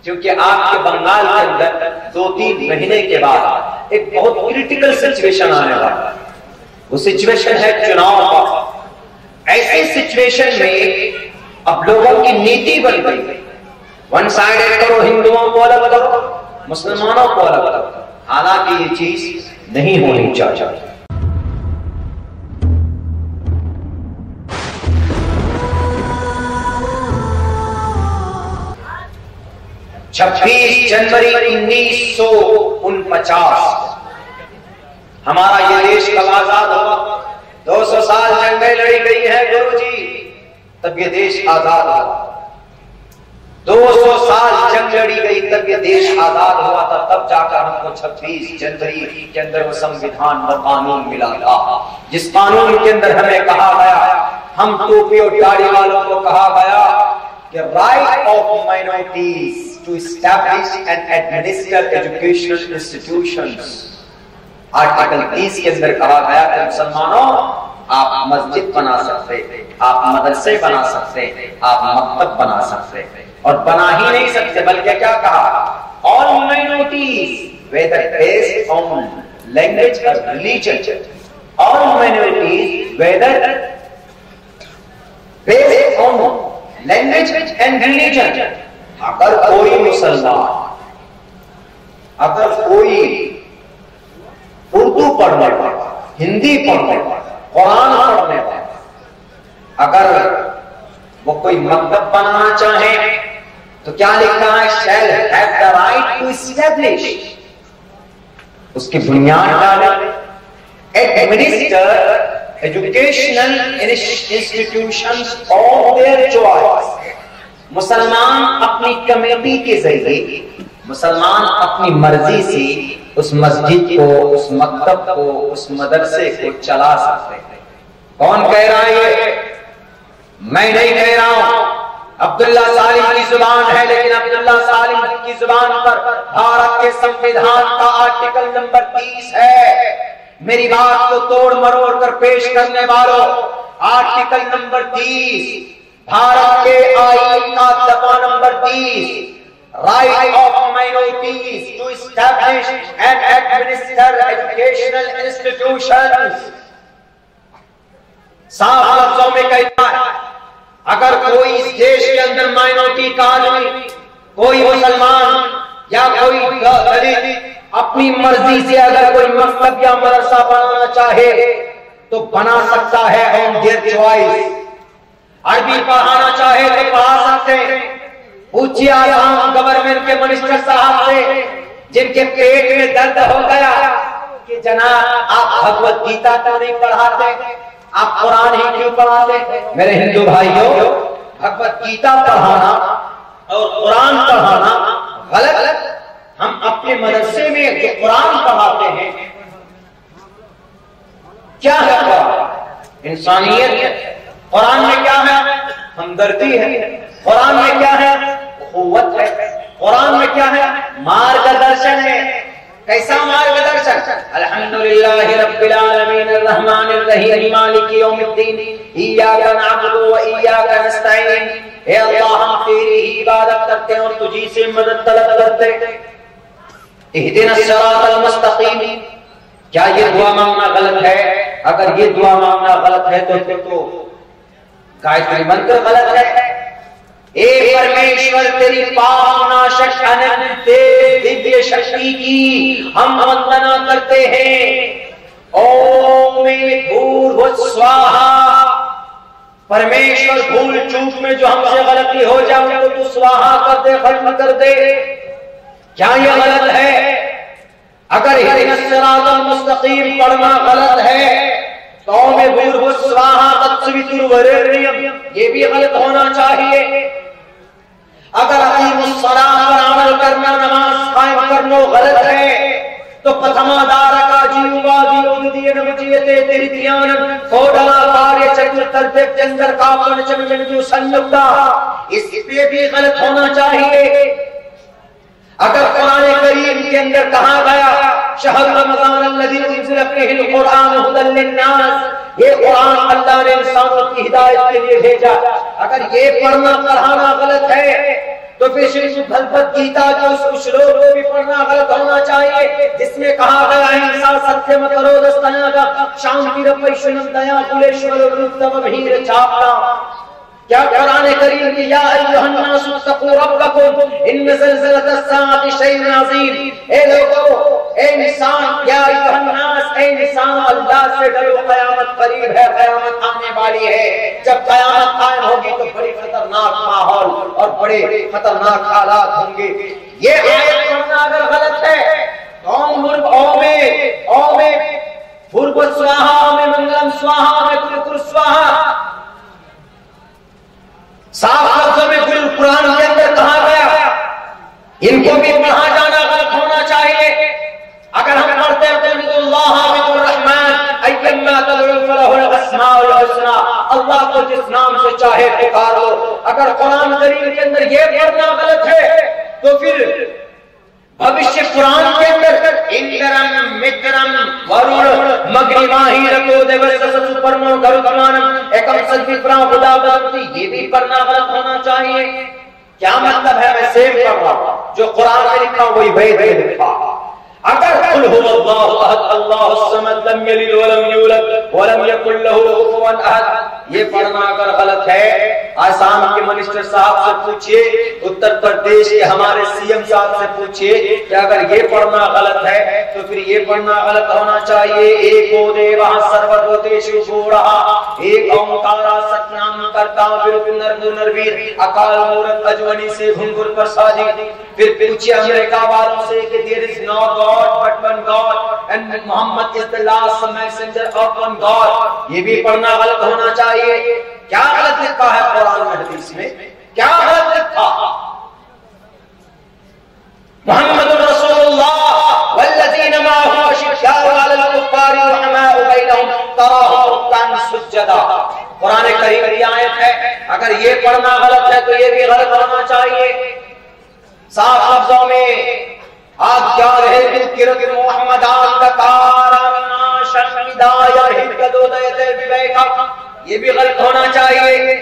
क्योंकि आपके बंगाल के अंदर 2-3 महीने के बाद एक बहुत क्रिटिकल सिचुएशन आने वाला है। वो सिचुएशन है चुनाव का। ऐसे सिचुएशन में अब लोगों की नीति बन गई, वन साइडेड करो, हिंदुओं को अलग करो, मुसलमानों को अलग करो। हालांकि ये चीज नहीं होनी चाहिए। 26 जनवरी 1949 हमारा ये देश कब आजाद हुआ? 200 साल जंगें लड़ी गई है गुरुजी, तब ये देश आजाद हुआ। 200 साल जंग लड़ी गई तब ये देश आजाद हुआ था। तब जाकर हमको 26 जनवरी के अंदर वो संविधान व कानून मिला था, जिस कानून के अंदर हमें कहा गया, हम टोपी और दाढ़ी वालों को कहा गया कि right of minorities to establish and administer educational institutions. Article 30 के अंदर कहा गया कि मुसलमानों, आप मस्जिद बना सकते, आप मदरसे बना सकते, आप मकतब बना सकते, और बना ही नहीं सकते बल्कि क्या कहा, all minorities whether based on language और religion, all minorities whether based on language and religion. अगर कोई मुसलमान, अगर कोई उर्दू पढ़ने वाला, हिंदी पढ़ने वाला, कुरान पढ़ने वाला, अगर वो कोई मकतब बनाना चाहे तो क्या लिखा है, shall have the right to establish, उसकी बुनियाद डाले, administer educational institutions of their choice. मुसलमान अपनी कमेटी के जरिए, मुसलमान अपनी मर्जी से उस मस्जिद को, उस मकतब को, उस मदरसे को चला सकते हैं। कौन कह रहा है ये? मैं नहीं कह रहा हूं, अब्दुल्ला सालिम की जुबान है, लेकिन अब्दुल्ला सालिम की जुबान पर भारत के संविधान का आर्टिकल नंबर 30 है। मेरी बात को तोड़ मरोड़ कर पेश करने वालों, आर्टिकल नंबर 30 भारत के आईन का दफा number 30, right of minorities to establish and administer educational institutions. साफ लफ्जों में कहता है, अगर कोई इस देश के अंदर माइनॉरिटी का आदमी, कोई मुसलमान या कोई दलित अपनी मर्जी से अगर कोई मकतब या मदरसा बनाना चाहे तो बना सकता है ऑन देयर चॉइस। अरबी पढ़ाना चाहे तो पढ़ा सकते हैं। पूछिए आसाम गवर्नमेंट के मिनिस्टर साहब से, जिनके पेट में दर्द हो गया कि जनाब आप भगवत गीता तो नहीं पढ़ाते, आप कुरान ही क्यों पढ़ाते? मेरे हिंदू भाइयों, भगवत गीता पढ़ाना और कुरान पढ़ाना गलत। हम अपने मदरसे में जो कुरान पढ़ाते हैं, क्या है? इंसानियत है। कुरान में क्या है? हमदर्दी है। कुरान में क्या है? कुव्वत है। कुरान में क्या है? मार्गदर्शन है। कैसा मार्गदर्शन? अल्हम्दुलिल्लाहि रब्बिल आलमीन अर्रहमानिर रहीम मालिकी यौमिद्दीन इय्याका नअबुदु व इय्याका नस्तईन। हे अल्लाह, हम तेरी ही इबादत करते हैं और तुझी से मदद तलब करते हैं। इहदिनस सिरातल मुस्तकीम। क्या ये दुआ मांगना गलत है? अगर ये दुआ मांगना गलत है तो फिर तो गायत्री मंत्र गलत है। ए परमेश्वर, तेरी पावनाशक अनंत दिव्य शक्ति की हम वंदना करते हैं। ओम भूर्भुवः स्वाहा। परमेश्वर, भूल चूक में जो हमसे गलती हो जाए तो तू स्वाहा कर दे, खत्म कर दे। क्या ये गलत है? अगर इहदिनस सिरातल मुस्तकीम पढ़ना गलत है तो ओम भूर्भुवः स्वाहा तत्सवितुर्वरेण्यम, ये भी गलत होना चाहिए। अगर अकीमुस सलाह पर अमल करना, नमाज कायम करना गलत है तो प्रथमादारका जीवादि उद्दीन मुजियते तृतीयान कोडला कार्य चतुर्थ्य चंद्र का पंचम बिंदु संयुक्ता, इस पे भी गलत होना चाहिए। अगर कुरान करीम के अंदर कहा गया शहर रमजान अल्लज़ी उनज़िला फ़ीहिल कुरान हुदल लिन्नास, ये कुरान अल्लाह ने इंसानों की हिदायत के लिए भेजा, अगर ये पढ़ना पढ़ाना गलत है तो फिर श्री भगवद गीता के उस श्लोक को भी पढ़ना गलत होना चाहिए जिसमें कहा गया है इंसान सत्य मत करो दस्ताना शांति रपैशुनम दया कुलेश्वर वृद्धम भीर छापना। क्या कुरान करीम की या अय्युहन नास तक़ू रब्बकुम इन्न ज़लज़लतस्साअति शैउन अज़ीम, ए लोगों, ए इंसान, या अय्युहन नास, ए इंसान, अल्लाह से डरो, क़यामत करीब है, क़यामत आने वाली है। जब क़यामत कायम होगी तो बड़ी खतरनाक माहौल और बड़े खतरनाक हालात होंगे। ये आयत पढ़ना अगर गलत है तो ओ में भूर्भुव स्वाहा, में मंगलम स्वाहा, में कुल स्वाहा, साफ लफ्ज़ों में कुल कुरान के अंदर कहा गया। इनको भी पढ़ा जाना गलत होना चाहिए। अगर हम पढ़ते हैं अल्लाह को जिस नाम से चाहे पुकार लो, अगर कुरान करीम के अंदर ये पढ़ना गलत है तो फिर भविष्य कुरान के अंदर इंद्रम मित्रम वरुण मग्रिमाही रको देवस्य सुपर्णो गरुड़मानम एकम सद्विप्रा बुदावती, ये भी पढ़ना गलत होना चाहिए। क्या मतलब है? मैं सेम पढ़ रहा हूं, जो कुरान में लिखा वही वेद में लिखा। अगर कुल हुवल्लाहु अहद अल्लाहुस समद लम यलिद वलम यूलद वलम यकुल लहू कुफुवन अहद, ये पढ़ना अगर गलत है, आसाम के मिनिस्टर साहब से पूछिए, उत्तर प्रदेश के हमारे सीएम साहब से पूछिए कि अगर ये पढ़ना गलत है तो फिर ये पढ़ना गलत होना चाहिए। एको देवः सर्वभूतेषु गूढ़ः, एक ओंकारा सतनाम करता नरवीर अकाल मूरत अजवनी से घुंघुर प्रसादी। फिर पूछिए अमेरिका वालों से कि there is no god but one god and Muhammad is the last messenger of one god, ये भी पढ़ना गलत होना चाहिए। क्या गलत लिखा है कुरान में, हदीस में? क्या गलत लिखा? मोहम्मद रसूलुल्लाह वल्लज़ीना माअहु अशिद्दाउ अलल कुफ्फारि रहमाउ बैनहुम तराहुम रुक्कान सुज्जदा, कुरान करीम की आयत है। अगर ये पढ़ना गलत है तो ये भी गलत होना चाहिए। साफ लफ्जों में आज्ञा रहे बिलकिरत मोहम्मद आकाराना शशविदाय हिददोदयते विवेका, ये भी गलत होना चाहिए।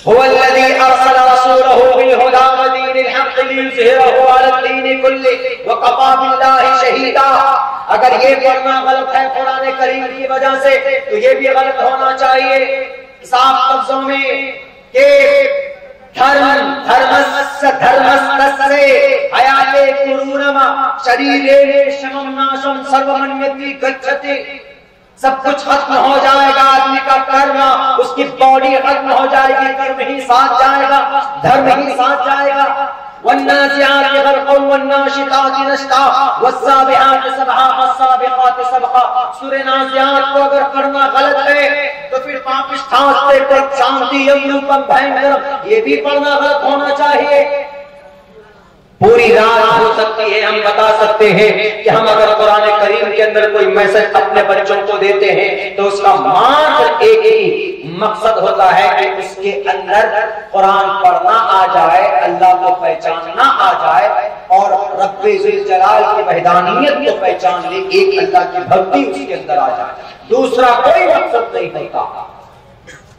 हुवल्लज़ी अरसल रसूलहु बिल-हुदा व दीनिल हक़्क़ लियुज़हिरहु अला-द्दीनि कुल्लिहि व कफ़ा बिल्लाहि शहीदा। अगर ये पढ़ना गलत है कुरान करीम की वजह से तो ये भी गलत होना चाहिए। साफ लफ्जों में कि धर्मस्य हयाते कुरूनमा शरीरे शमम नाशम सर्वमन्यति गच्छति, सब कुछ खत्म हो जाएगा, आदमी का कर्म, उसकी बॉडी खत्म हो जाएगी, कर्म ही साथ जाएगा, धर्म ही साथ जाएगा। वन्नाज़िआति ग़र्क़न वन्नाशिताति नश्ता वस्साबिहाति सबहा वस्साबिक़ाति सबक़ा, सूरह नाज़िआत को अगर पढ़ना गलत है तो फिर पाकिस्तान से शांति यमरूपम भयंकर, ये भी पढ़ना गलत होना चाहिए। पूरी रात हो सकती है, हम बता सकते हैं कि हम अगर कुरान करीम के अंदर कोई मैसेज अपने बच्चों को देते हैं तो उसका मात्र एक ही मकसद होता है कि उसके अंदर कुरान पढ़ना आ जाए, अल्लाह को पहचानना आ जाए और रब्बे ज़ुल जलाल की वहदानियत को पहचान ले, एक अल्लाह की भक्ति उसके अंदर आ जाए। दूसरा कोई मकसद नहीं होता।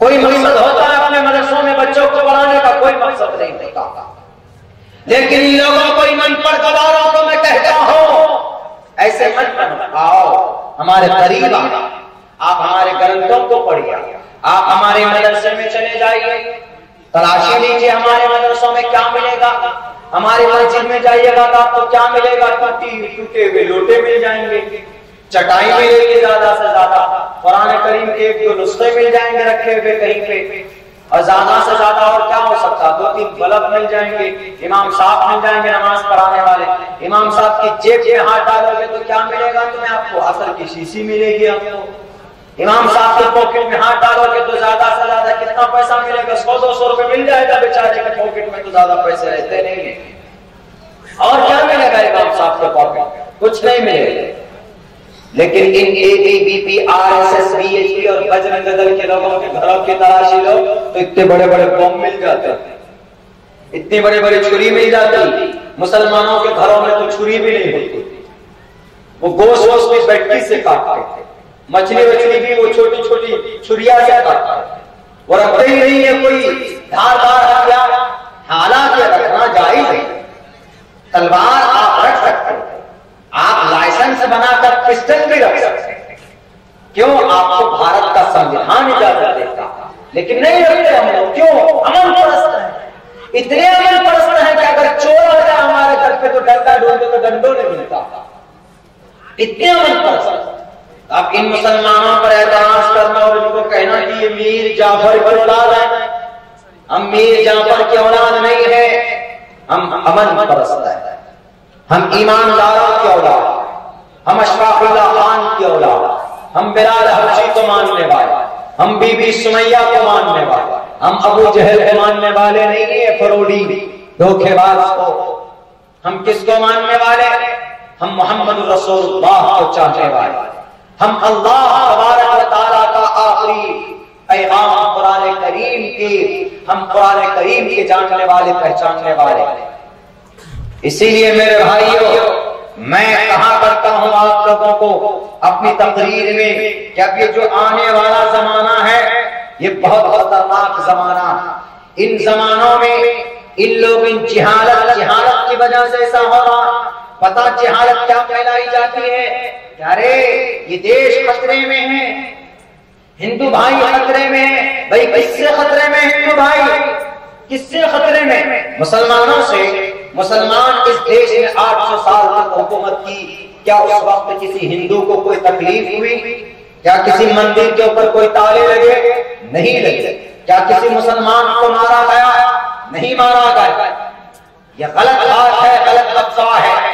कोई मकसद होता है अपने मदरसों में बच्चों को पढ़ाने का, कोई मकसद नहीं होता। लेकिन इन लोगों को ईमान पर गवारों को मैं कहता हूं, ऐसे मत आओ हमारे करीब, आप हमारे ग्रंथों को पढ़िए, आप हमारे मदरसे में चले जाइए, तलाशी लीजिए हमारे मदरसों में क्या मिलेगा। हमारी मस्जिद में जाइएगा तो आपको क्या मिलेगा? टूटे हुए लोटे मिल जाएंगे, चटाई मिलेगी ज्यादा से ज्यादा, कुरान करीम के एक दो नुस्खे मिल जाएंगे रखे हुए कहीं पे, और ज्यादा से ज्यादा और क्या हो सकता, 2-3 बल्ब मिल जाएंगे, इमाम साहब मिल जाएंगे नमाज पढ़ाने वाले। इमाम साहब की जेब में हाथ डालोगे तो क्या मिलेगा तुम्हें? आपको असल की शीशी मिलेगी। आपको इमाम साहब के पॉकेट में हाथ डालोगे तो ज्यादा से ज्यादा कितना पैसा मिलेगा? 100-200 रुपए मिल जाएगा बेचारे के पॉकेट में, तो ज्यादा पैसे रहते नहीं है। और क्या मिलेगा इमाम साहब के पॉकेट में? कुछ नहीं मिलेगा। लेकिन इन एबीवीपी, आरएसएस, वीएचपी और बजरंग दल के लोगों के घरों की तलाशी लो तो इतने बड़े बड़े बम मिल जाते हैं, इतनी बड़ी बड़ी छुरी मिल जाती। मुसलमानों के घरों में तो छुरी भी नहीं होती, वो गोश्त भी बैठी से काटते थे, मछली भी वो छोटी छोटी छुरिया से काटते, वो रखते ही नहीं है कोई धारदार हथियार, हालांकि रखना जायज है, तलवार आप रख सकते हो, आप लाइसेंस बनाकर पिस्टल भी रख सकते हैं, क्यों? आपको भारत का संविधान इजाजत देता, लेकिन नहीं रखते हम लोग। क्यों? अमन परस्त है, इतने अमन परस्त है कि अगर चोर आ जाए हमारे घर पे तो डरता ढूंढते तो डंडो नहीं मिलता, इतने अमन परस्त। आप इन मुसलमानों पर एतराज करना और इनको कहना कि ये मीर जाफर की औलाद है, हम मीर जाफर की औलाद नहीं है, हम अमन परस्त है, हम ईमानदारों की औलाद, हम अशफाकुल्लाह खान की औलाद, हम बिलाल हबशी को मानने वाले, हम बीबी सुमैया को मानने वाले, हम अबू जहल को मानने वाले नहीं है, फरोडी धोखेबाज को। हम किसको मानने वाले? हम मोहम्मद रसूलुल्लाह को चाहने वाले, हम अल्लाह तबारक व तआला का आखिरी पैगाम कुरान करीम के, हम कुरान करीम के जानने वाले, पहचानने वाले। इसीलिए मेरे भाइयों, मैं कहा करता हूं आप लोगों को अपनी तकरीर में कि अब ये जो आने वाला जमाना है ये बहुत खतरनाक जमाना है। इन जमानों में इन लोग इन जिहालत की वजह से ऐसा हो रहा। पता जिहालत क्या फैलाई जाती है? अरे ये देश खतरे में है, हिंदू भाई खतरे में है। भाई किससे खतरे में? हिंदू भाई किससे खतरे में? मुसलमानों से। मुसलमान इस देश में 800 साल तक हुकूमत की, क्या उस वक्त किसी हिंदू को कोई तकलीफ हुई? क्या किसी मंदिर के ऊपर कोई ताले लगे? नहीं लगे। क्या किसी मुसलमान को मारा गया? नहीं मारा गया। यह गलत बात है, गलत अफवाह है।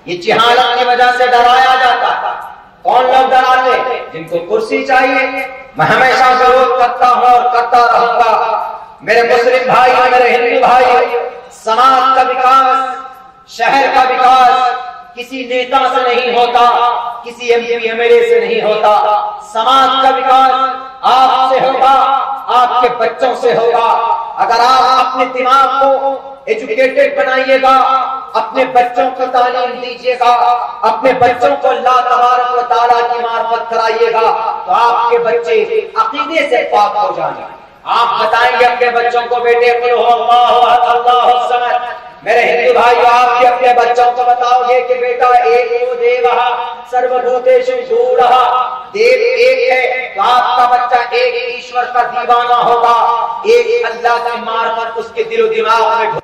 ये जिहालत की वजह से डराया जाता है। कौन लोग डराते? जिनको कुर्सी चाहिए। मैं हमेशा विरोध करता हूं और करता रहूंगा। मेरे मुस्लिम भाई, मेरे हिंदू भाई, समाज का विकास, शहर का विकास किसी नेता से नहीं होता, किसी एमपी एमएलए से नहीं होता। समाज का विकास आपसे होगा, आपके बच्चों से होगा। अगर आप अपने दिमाग को एजुकेटेड बनाइएगा, अपने बच्चों को तालीम दीजिएगा, अपने बच्चों को अल्लाह तबारक व तआला की मार्फत कराइएगा, तो आपके बच्चे अकीदे से पाक हो जाएंगे। आप बताएंगे अपने बच्चों को, बेटे कुल हुवल्लाहु अहद अल्लाहु समद। मेरे हिंदू भाइयों, आप भी अपने बच्चों को बताओगे कि बेटा एको देवः सर्वभूतेषु गूढ़ः, देव एक है, तो आपका बच्चा एक ईश्वर का दीवाना होगा, एक अल्लाह की मार्फत उसके दिलो दिमाग में